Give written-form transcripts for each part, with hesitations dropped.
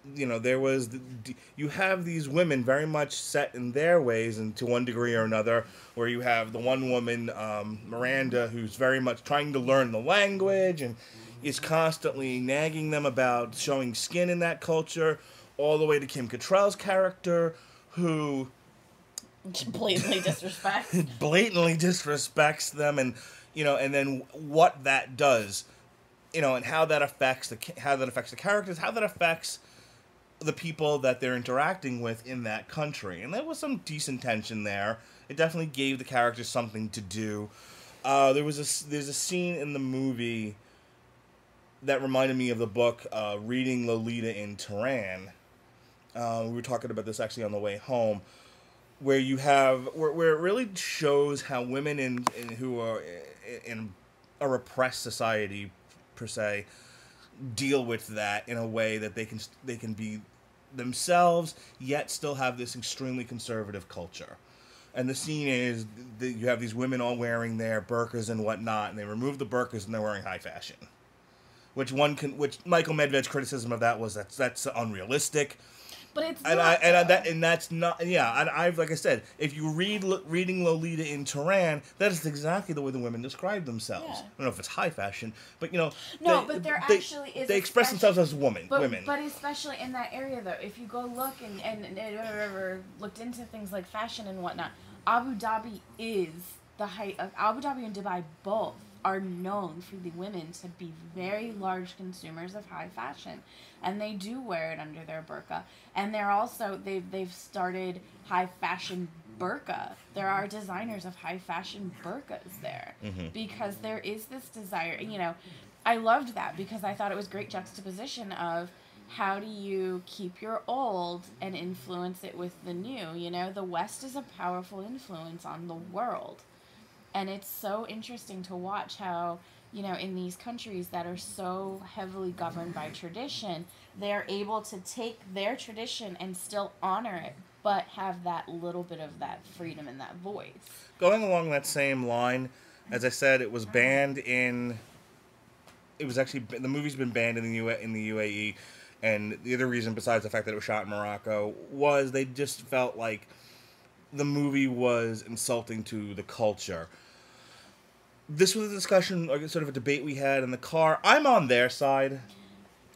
there was you have these women very much set in their ways, and to one degree or another, where you have the one woman, Miranda, who's very much trying to learn the language and is constantly nagging them about showing skin in that culture, all the way to Kim Cattrall's character, who Blatantly disrespects. blatantly disrespects them, and and then what that does, and how that affects the characters, how that affects the people that they're interacting with in that country. And there was some decent tension there. It definitely gave the characters something to do. There's a scene in the movie that reminded me of the book, reading Lolita in Tehran. We were talking about this actually on the way home, where you have where it really shows how women who are in a repressed society per se deal with that in a way that they can be themselves yet still have this extremely conservative culture. And the scene is that you have these women all wearing their burqas and whatnot, and they remove the burqas and they're wearing high fashion. Which Michael Medved's criticism of that was that's unrealistic. But it's And not. that's not, yeah. And I've, like I said, if you reading Lolita in Tehran, that is exactly the way the women describe themselves. Yeah. I don't know if it's high fashion, but No, but there actually is they a express special- themselves as women. But especially in that area, though, if you go look and ever looked into things like fashion and whatnot, Abu Dhabi is the height of Abu Dhabi and Dubai both are known for the women to be very large consumers of high fashion, and they do wear it under their burqa. And they're also they've started high fashion burqa. There are designers of high fashion burqas there because there is this desire. I loved that because I thought it was great juxtaposition of how do you keep your old and influence it with the new. The West is a powerful influence on the world. And it's so interesting to watch how, in these countries that are so heavily governed by tradition, they're able to take their tradition and still honor it, but have that little bit of that freedom and that voice. Going along that same line, as I said, it was banned in. It was actually the movie's been banned in the UAE, and the other reason, besides the fact that it was shot in Morocco, was they just felt like the movie was insulting to the culture. This was a discussion, like sort of a debate we had in the car. I'm on their side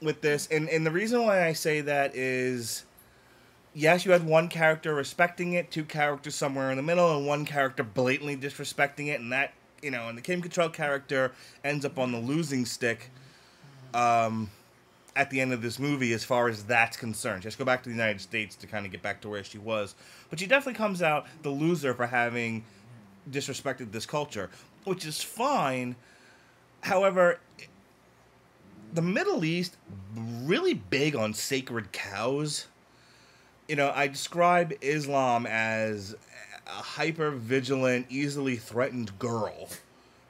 with this, and the reason why I say that is, yes, you had one character respecting it, two characters somewhere in the middle, and one character blatantly disrespecting it, and that, and the Kim Cattrall character ends up on the losing stick at the end of this movie as far as that's concerned. She has to go back to the United States to kind of get back to where she was. But she definitely comes out the loser for having disrespected this culture, which is fine. However, the Middle East, really big on sacred cows. I describe Islam as a hyper-vigilant, easily threatened girl.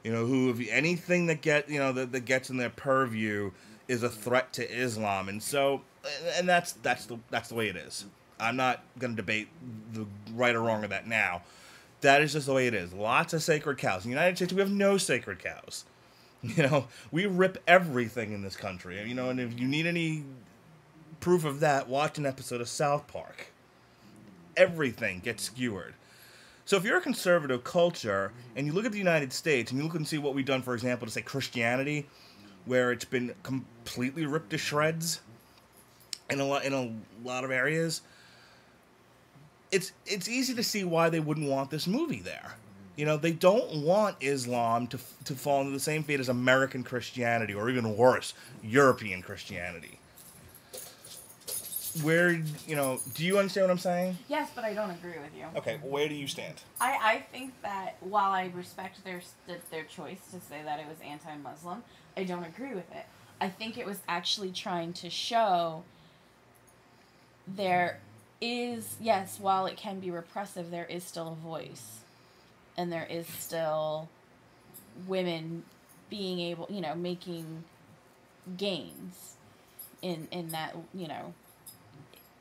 Who, if anything that that gets in their purview is a threat to Islam. And so, and that's the way it is. I'm not going to debate the right or wrong of that now. That is just the way it is. Lots of sacred cows. In the United States, we have no sacred cows. We rip everything in this country. And if you need any proof of that, watch an episode of South Park. Everything gets skewered. So if you're a conservative culture, and you look at the United States, and you look and see what we've done, for example, to say Christianity, where it's been completely ripped to shreds in a lot of areas, it's easy to see why they wouldn't want this movie there. They don't want Islam to fall into the same fate as American Christianity, or even worse, European Christianity. Where, do you understand what I'm saying? Yes, but I don't agree with you. Okay, where do you stand? I think that while I respect their choice to say that it was anti-Muslim, I don't agree with it. I think it was actually trying to show there is, yes, while it can be repressive, there is still a voice. And there is still women being able, making gains in that,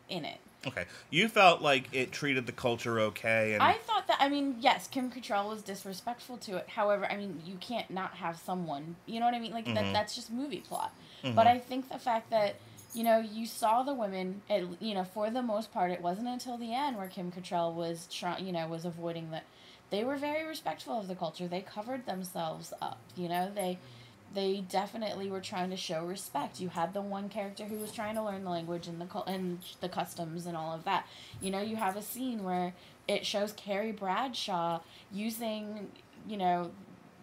in it. Okay. You felt like it treated the culture okay, and I thought that, yes, Kim Cattrall was disrespectful to it. However, you can't not have someone, you know what I mean? Like, that's just movie plot. But I think the fact that You know, you saw the women, for the most part, it wasn't until the end where Kim Cattrall was was avoiding the. They were very respectful of the culture. They covered themselves up. They definitely were trying to show respect. You had the one character who was trying to learn the language and the customs and all of that. You have a scene where it shows Carrie Bradshaw using,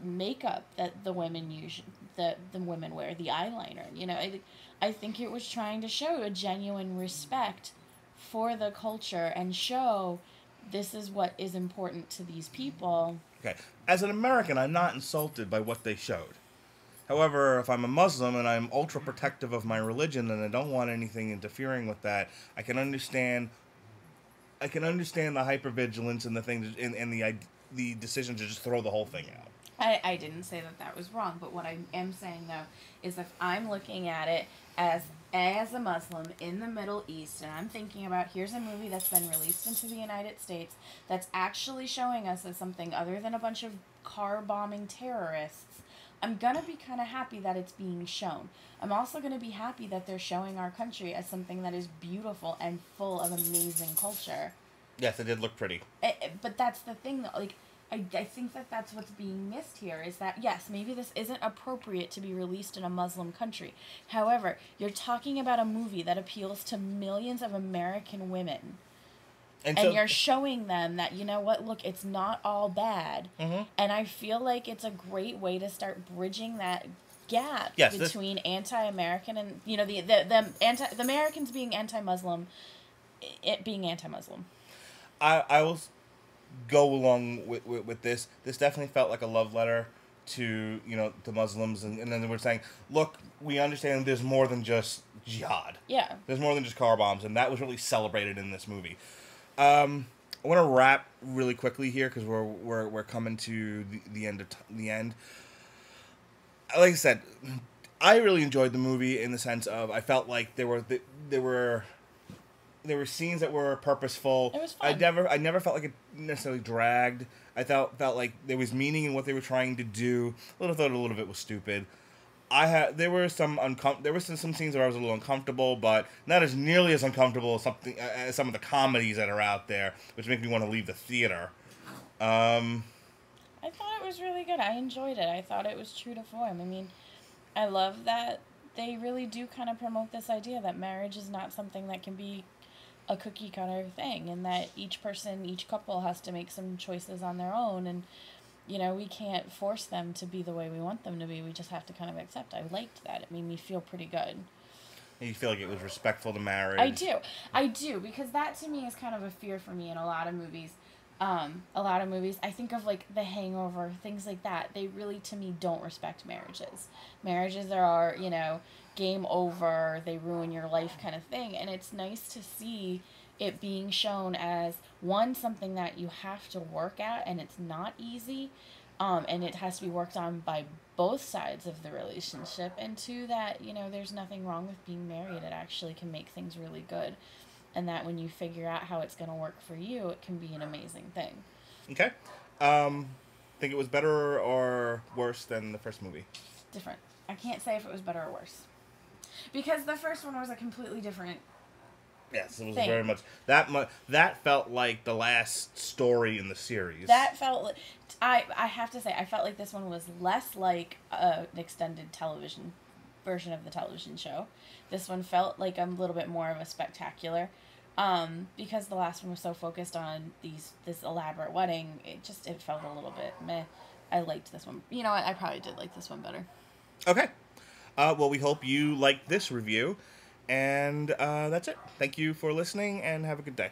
makeup that the women use, that the women wear, the eyeliner. I think it was trying to show a genuine respect for the culture and show this is what is important to these people. Okay. As an American, I'm not insulted by what they showed. However, if I'm a Muslim and I'm ultra protective of my religion and I don't want anything interfering with that, I can understand the hypervigilance and the things and the decision to just throw the whole thing out. I didn't say that was wrong, but what I am saying though is if I'm looking at it as a Muslim in the Middle East and I'm thinking about here's a movie that's been released into the United States that's actually showing us as something other than a bunch of car bombing terrorists, I'm going to be kind of happy that it's being shown. I'm also going to be happy that they're showing our country as something that is beautiful and full of amazing culture. Yes, it did look pretty. But that's the thing, though. Like, I think that's what's being missed here is that, yes, maybe this isn't appropriate to be released in a Muslim country. However, you're talking about a movie that appeals to millions of American women. And you're showing them that, you know what, look, it's not all bad. Mm-hmm. And I feel like it's a great way to start bridging that gap between anti-American and, the Americans being anti-Muslim, it being anti-Muslim. I will go along with this. This definitely felt like a love letter to, the Muslims. And then we're saying, look, we understand there's more than just jihad. Yeah. There's more than just car bombs. And that was really celebrated in this movie. I want to wrap really quickly here because we're coming to the end. Like I said, I really enjoyed the movie in the sense of I felt like there were scenes that were purposeful. It was fun. I never felt like it necessarily dragged. I felt like there was meaning in what they were trying to do. I thought a little bit was stupid. There were some scenes where I was a little uncomfortable, but not as nearly as uncomfortable as some of the comedies that are out there, which make me want to leave the theater. I thought it was really good. I enjoyed it. I thought it was true to form. I mean, I love that they really do kind of promote this idea that marriage is not something that can be a cookie cutter thing, and that each couple has to make some choices on their own, and we can't force them to be the way we want them to be. We just have to kind of accept. I liked that. It made me feel pretty good. And you feel like it was respectful to marriage? I do, because that to me is kind of a fear for me in a lot of movies. I think of like The Hangover, things like that. They really, to me, don't respect marriages. Marriages are, game over, they ruin your life kind of thing. And it's nice to see it being shown as, one, something that you have to work at and it's not easy, and it has to be worked on by both sides of the relationship, and two, that, there's nothing wrong with being married. It actually can make things really good, and that when you figure out how it's going to work for you, it can be an amazing thing. Okay. Think it was better or worse than the first movie? Different. I can't say if it was better or worse, because the first one was a completely different. Yes, it was very much that felt like the last story in the series. That felt I have to say I felt like this one was less like an extended television version of the television show. This one felt like a little bit more of a spectacular, because the last one was so focused on this elaborate wedding. It felt a little bit meh. I liked this one. You know what? I probably did like this one better. Okay. Well, we hope you liked this review. And that's it. Thank you for listening, and have a good day.